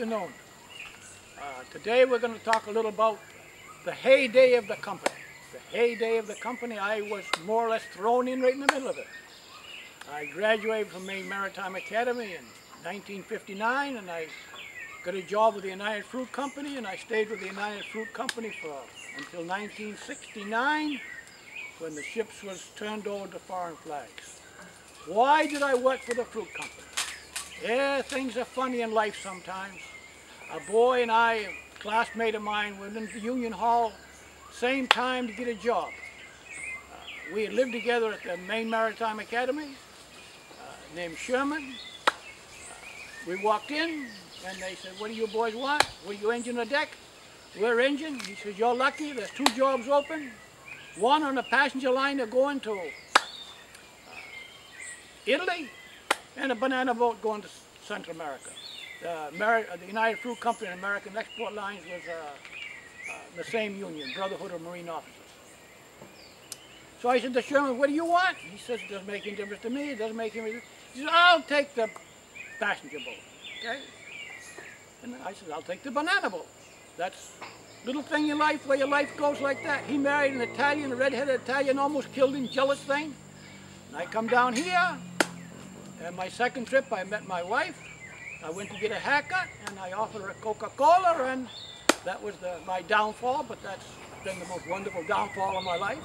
afternoon. Today we're going to talk a little about the heyday of the company. The heyday of the company, I was more or less thrown in right in the middle of it. I graduated from Maine Maritime Academy in 1959, and I got a job with the United Fruit Company, and I stayed with the United Fruit Company until 1969, when the ships was turned over to foreign flags. Why did I work for the fruit company? Yeah, things are funny in life sometimes. A boy and I, a classmate of mine, went into Union Hall, same time to get a job. We had lived together at the Maine Maritime Academy, named Sherman. We walked in, and they said, "What do you boys want? Were you engine or deck?" "We're engine." He says, "You're lucky, there's 2 jobs open. One on a passenger liner going to Italy, and a banana boat going to Central America. The United Fruit Company and American Export Lines was the same union, Brotherhood of Marine Officers. So I said to Sherman, "What do you want?" He says, "It doesn't make any difference to me, it doesn't make any difference." He says, "I'll take the passenger boat." Okay? And I said, "I'll take the banana boat." That's a little thing in life where your life goes like that. He married an Italian, a red-headed Italian, almost killed him, jealous thing. And I come down here, and my second trip I met my wife. I went to get a haircut, and I offered her a Coca-Cola, and that was my downfall, but that's been the most wonderful downfall of my life.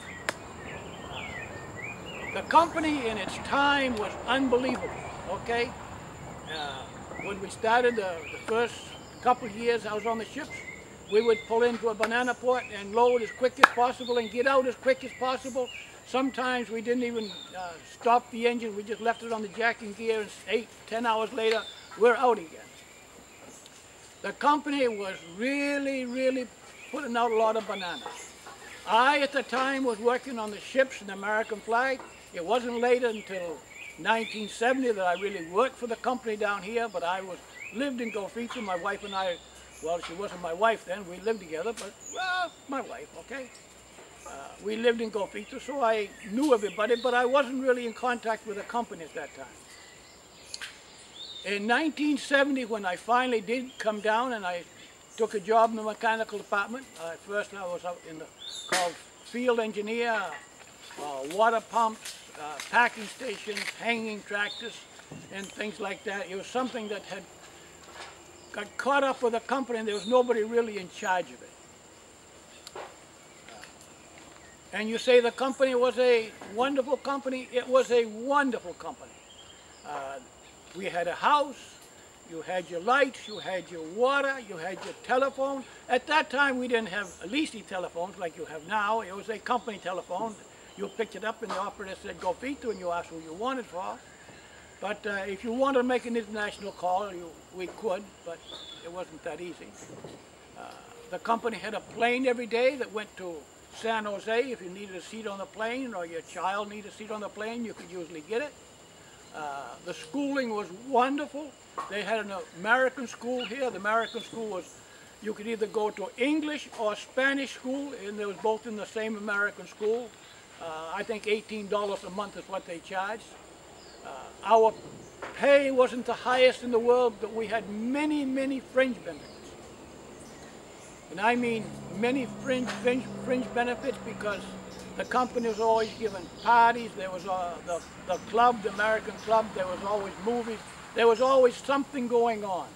The company in its time was unbelievable, okay? When we started the first couple of years I was on the ships, we would pull into a banana port and load as quick as possible and get out as quick as possible. Sometimes we didn't even stop the engine, we just left it on the jacking gear, and 8-10 hours later, we're out again. The company was really putting out a lot of bananas. I, at the time, was working on the ships and the American flag. It wasn't later until 1970 that I really worked for the company down here, but I lived in Golfito. My wife and I, well, she wasn't my wife then, we lived together, but, well, my wife, okay? We lived in Golfito, so I knew everybody, but I wasn't really in contact with the company at that time. In 1970, when I finally did come down and I took a job in the mechanical department, at first I was out called field engineer, water pumps, packing stations, hanging tractors, and things like that. It was something that had got caught up with the company, and there was nobody really in charge of it. And you say the company was a wonderful company. It was a wonderful company. We had a house, you had your lights, you had your water, you had your telephone. At that time we didn't have leasy telephones like you have now. It was a company telephone. You picked it up and the operator said Golfito, and you asked who you wanted for. But if you wanted to make an international call, we could, but it wasn't that easy. The company had a plane every day that went to San Jose. If you needed a seat on the plane or your child needed a seat on the plane, you could usually get it. The schooling was wonderful. They had an American school here. The American school was, you could either go to English or Spanish school, and they was both in the same American school. I think $18 a month is what they charged. Our pay wasn't the highest in the world, but we had many fringe benefits. And I mean many fringe benefits, because the company was always giving parties. There was the club, the American club. There was always movies. There was always something going on.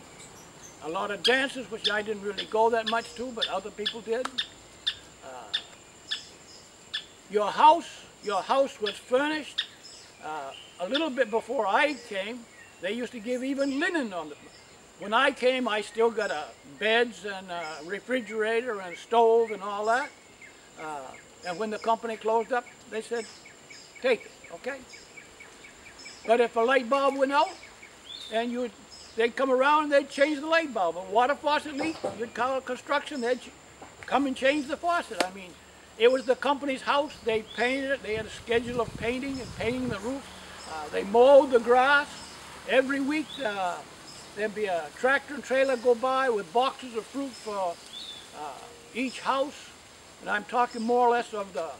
A lot of dances, which I didn't really go that much to, but other people did. Your house was furnished. A little bit before I came, they used to give even linen on it. When I came, I still got beds and a refrigerator and stove and all that. And when the company closed up, they said, "Take it," okay? But if a light bulb went out, and they'd come around and they'd change the light bulb. A water faucet leak, you'd call construction, they'd come and change the faucet. I mean, it was the company's house. They painted it. They had a schedule of painting the roof. They mowed the grass. Every week there'd be a tractor and trailer go by with boxes of fruit for each house. And I'm talking more or less of the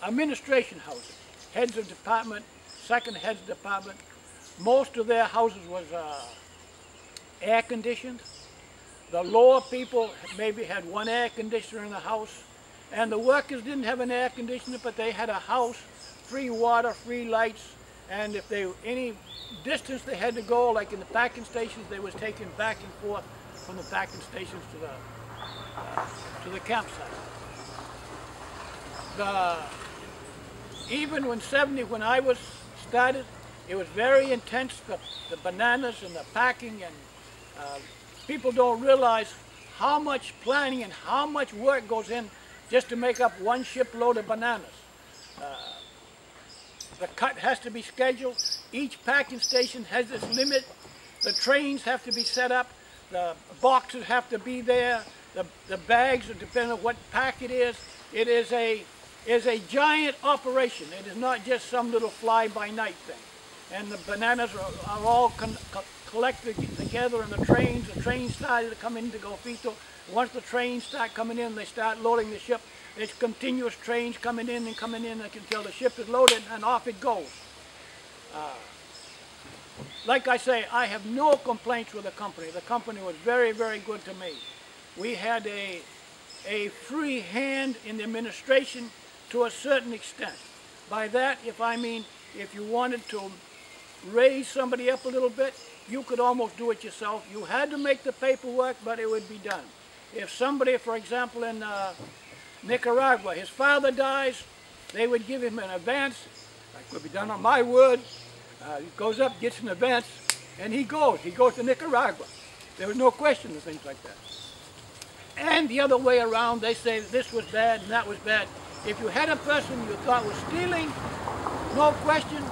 administration houses, heads of department, second heads of department. Most of their houses was air conditioned. The lower people maybe had one air conditioner in the house, and the workers didn't have an air conditioner, but they had a house, free water, free lights, and if they any distance they had to go, like in the packing stations, they was taken back and forth from the packing stations to the campsite. Even when I was started, it was very intense, the bananas and the packing, and people don't realize how much planning and how much work goes in just to make up one shipload of bananas. The cut has to be scheduled. Each packing station has its limit. The trains have to be set up. The boxes have to be there. The bags, depending on what pack it is a giant operation. It is not just some little fly-by-night thing. And the bananas are all collected together in the trains started to come into Golfito. Once the trains start coming in, they start loading the ship. There's continuous trains coming in until the ship is loaded, and off it goes. Like I say, I have no complaints with the company. The company was very, very good to me. We had a free hand in the administration to a certain extent. By that, if you wanted to raise somebody up a little bit, you could almost do it yourself. You had to make the paperwork, but it would be done. If somebody, for example, in Nicaragua, his father dies, they would give him an advance, like would be done on my word. He goes up, gets an advance, and he goes to Nicaragua. There was no question of things like that. And the other way around, they say this was bad and that was bad. If you had a person you thought was stealing, no question,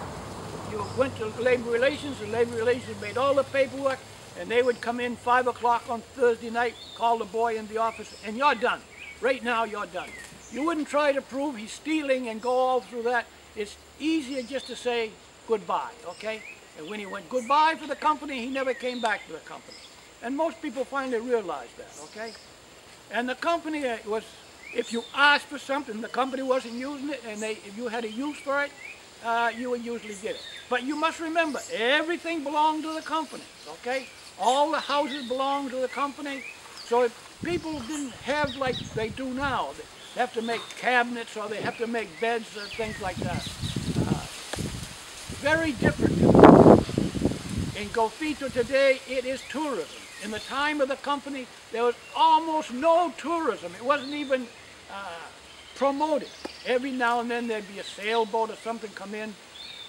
you went to Labor Relations, and Labor Relations made all the paperwork, and they would come in 5 o'clock on Thursday night, call the boy in the office, and you're done. Right now, you're done. You wouldn't try to prove he's stealing and go all through that. It's easier just to say goodbye, okay? And when he went goodbye for the company, he never came back to the company. And most people finally realized that, okay? And the company was, if you asked for something, the company wasn't using it, and if you had a use for it, you would usually get it. But you must remember, everything belonged to the company, okay? All the houses belonged to the company. So if people didn't have like they do now, they have to make cabinets or they have to make beds or things like that. Very different. In Golfito today, it is tourism. In the time of the company, there was almost no tourism. It wasn't even promoted. Every now and then there'd be a sailboat or something come in,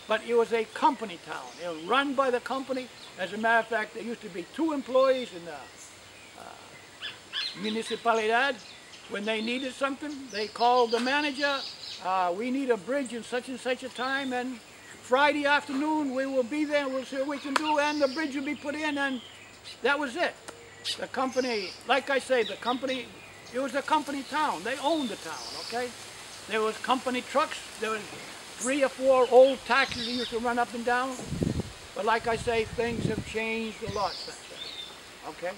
but it was a company town. It was run by the company. As a matter of fact, there used to be 2 employees in the municipalidad. When they needed something, they called the manager, we need a bridge in such and such a time, and Friday afternoon we will be there and we'll see what we can do, and the bridge will be put in, and that was it. The company, like I say, the company, it was a company town. They owned the town, okay? There was company trucks. There was 3 or 4 old taxis that used to run up and down. But like I say, things have changed a lot since then, okay?